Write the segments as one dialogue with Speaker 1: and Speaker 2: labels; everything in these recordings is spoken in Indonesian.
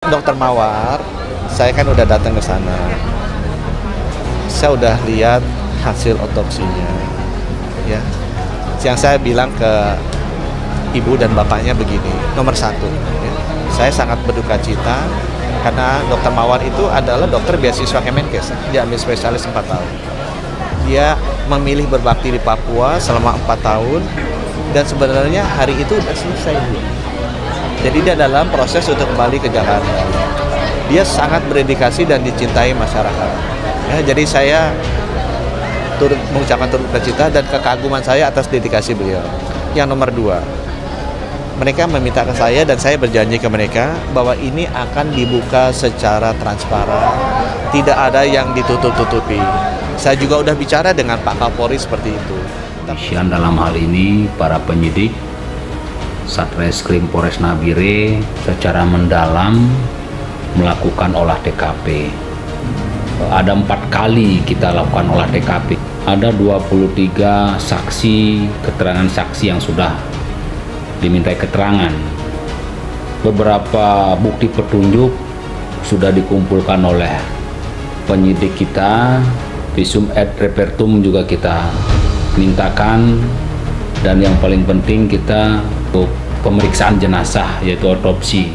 Speaker 1: Dokter Mawar, saya kan udah datang ke sana. Saya udah lihat hasil otopsinya, ya. Yang saya bilang ke ibu dan bapaknya begini, nomor satu, ya, saya sangat berduka cita karena Dokter Mawar itu adalah dokter beasiswa Kemenkes, dia ambil spesialis 4 tahun. Dia memilih berbakti di Papua selama 4 tahun dan sebenarnya hari itu udah selesai. Jadi dia dalam proses untuk kembali ke Jakarta. Dia sangat berdedikasi dan dicintai masyarakat. Ya, jadi saya mengucapkan turut berduka dan kekaguman saya atas dedikasi beliau. Yang nomor 2, mereka meminta ke saya dan saya berjanji ke mereka bahwa ini akan dibuka secara transparan, tidak ada yang ditutup-tutupi. Saya juga udah bicara dengan Pak Kapolri seperti itu.
Speaker 2: Kepolisian dalam hal ini para penyidik Satreskrim Polres Nabire secara mendalam melakukan olah TKP. Ada 4 kali kita lakukan olah TKP. Ada 23 saksi, keterangan saksi yang sudah dimintai keterangan. Beberapa bukti petunjuk sudah dikumpulkan oleh penyidik kita. Visum et repertum juga kita mintakan. Dan yang paling penting kita untuk pemeriksaan jenazah yaitu otopsi.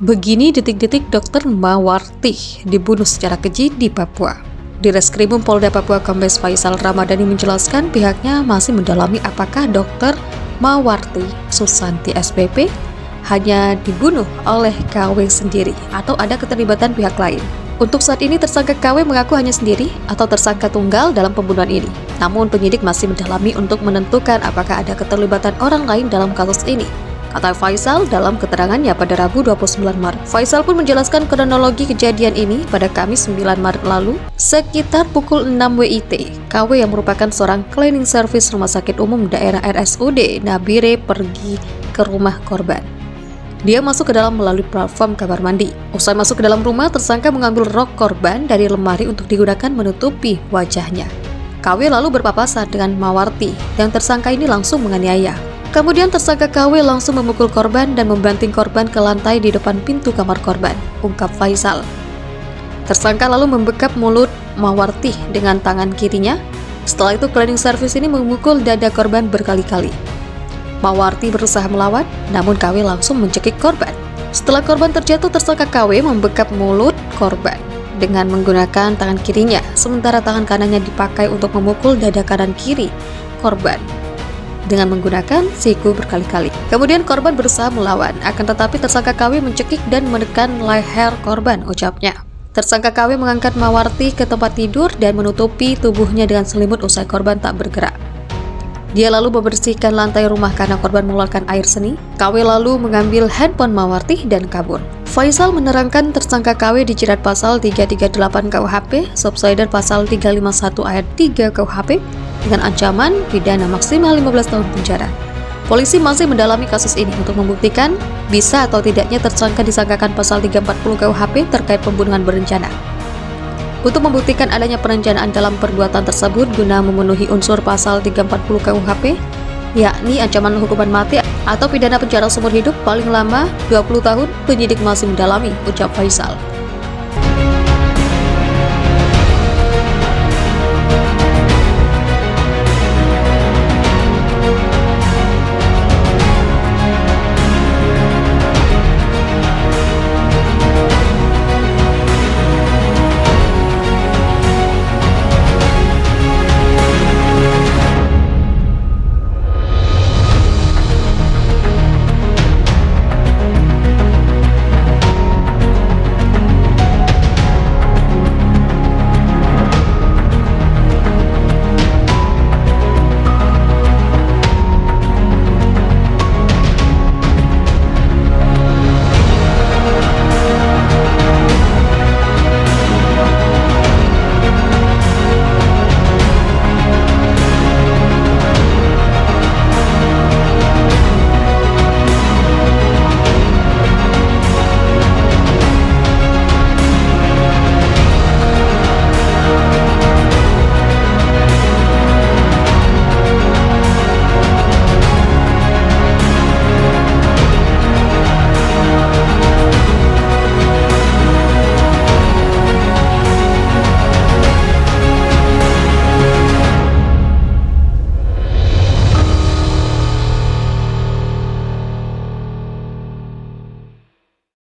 Speaker 3: Begini detik-detik Dokter Mawarti dibunuh secara keji di Papua. Di Reskrimum Polda Papua Kombes Faisal Ramadhani menjelaskan pihaknya masih mendalami apakah Dokter Mawarti Susanti SPP hanya dibunuh oleh KW sendiri atau ada keterlibatan pihak lain. Untuk saat ini tersangka KW mengaku hanya sendiri atau tersangka tunggal dalam pembunuhan ini. Namun penyidik masih mendalami untuk menentukan apakah ada keterlibatan orang lain dalam kasus ini, kata Faisal dalam keterangannya pada Rabu 29 Maret. Faisal pun menjelaskan kronologi kejadian ini pada Kamis 9 Maret lalu, sekitar pukul 6 WIT. KW yang merupakan seorang cleaning service Rumah Sakit Umum Daerah RSUD Nabire pergi ke rumah korban. Dia masuk ke dalam melalui platform kamar mandi. Usai masuk ke dalam rumah, tersangka mengambil rok korban dari lemari untuk digunakan menutupi wajahnya. KW lalu berpapasan dengan Mawarti dan tersangka ini langsung menganiaya. Kemudian tersangka KW langsung memukul korban dan membanting korban ke lantai di depan pintu kamar korban, ungkap Faisal. Tersangka lalu membekap mulut Mawarti dengan tangan kirinya. Setelah itu cleaning service ini memukul dada korban berkali-kali. Mawarti berusaha melawan, namun KW langsung mencekik korban. Setelah korban terjatuh, tersangka KW membekap mulut korban dengan menggunakan tangan kirinya, sementara tangan kanannya dipakai untuk memukul dada kanan kiri korban dengan menggunakan siku berkali-kali. Kemudian korban berusaha melawan, akan tetapi tersangka KW mencekik dan menekan leher korban, ucapnya. Tersangka KW mengangkat Mawarti ke tempat tidur dan menutupi tubuhnya dengan selimut usai korban tak bergerak. Dia lalu membersihkan lantai rumah karena korban mengeluarkan air seni. KW lalu mengambil handphone Mawarti dan kabur. Faisal menerangkan tersangka KW dijerat pasal 338 KUHP, subsider pasal 351 ayat 3 KUHP dengan ancaman pidana maksimal 15 tahun penjara. Polisi masih mendalami kasus ini untuk membuktikan bisa atau tidaknya tersangka disangkakan pasal 340 KUHP terkait pembunuhan berencana. Untuk membuktikan adanya perencanaan dalam perbuatan tersebut guna memenuhi unsur pasal 340 KUHP, yakni ancaman hukuman mati atau pidana penjara seumur hidup paling lama 20 tahun, penyidik masih mendalami, ucap Faisal.